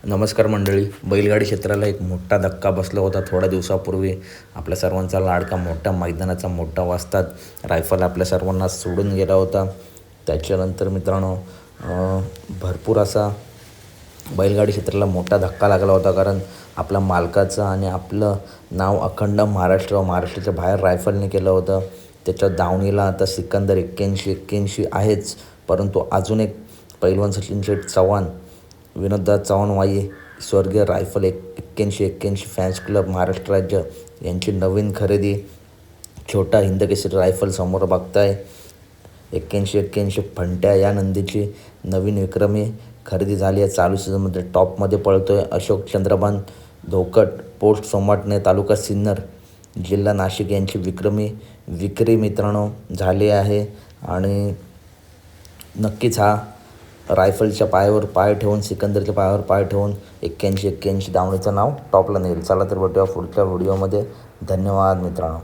नमस्कार मंडळी. बैलगाडी क्षेत्राला एक मोठा धक्का बसला होता थोड्या दिवसापूर्वी. आपल्या सर्वांचा लाडका मोठ्या मैदानाचा मोठा वाजतात रायफल आपल्या सर्वांना सोडून गेला होता. त्याच्यानंतर मित्रांनो भरपूर असा बैलगाडी क्षेत्राला मोठा धक्का लागला होता, कारण आपल्या मालकाचं आणि आपलं नाव अखंड महाराष्ट्राच्या बाहेर रायफलने केलं होतं. त्याच्या दावणीला आता सिकंदर 81 आहेच, परंतु अजून एक पैलवान सचिन शेठ चव्हाण, विनोददा चव्हाण वाई, स्वर्गीय रायफल 81 फॅन्स क्लब महाराष्ट्र राज्य यांची नवीन खरेदी छोटा हिंदकेसरी रायफल समोर बघताय. 81 फंट्या या नंदीची नवीन विक्रमी खरेदी झाली आहे. चालू सीझनमध्ये टॉपमध्ये पळतोय. अशोक चंद्रभान धोकट, पोस्ट सोमाटणे, तालुका सिन्नर, जिल्हा नाशिक यांची विक्री मित्रांनो झाली आहे. आणि नक्कीच हा रायफलच्या पायावर पाय ठेवून, सिकंदरच्या पायावर पाय ठेवून 81 दावणीचं नाव टॉपला नेईल. चला तर भेटूया पुढच्या व्हिडिओमध्ये. धन्यवाद मित्रांनो.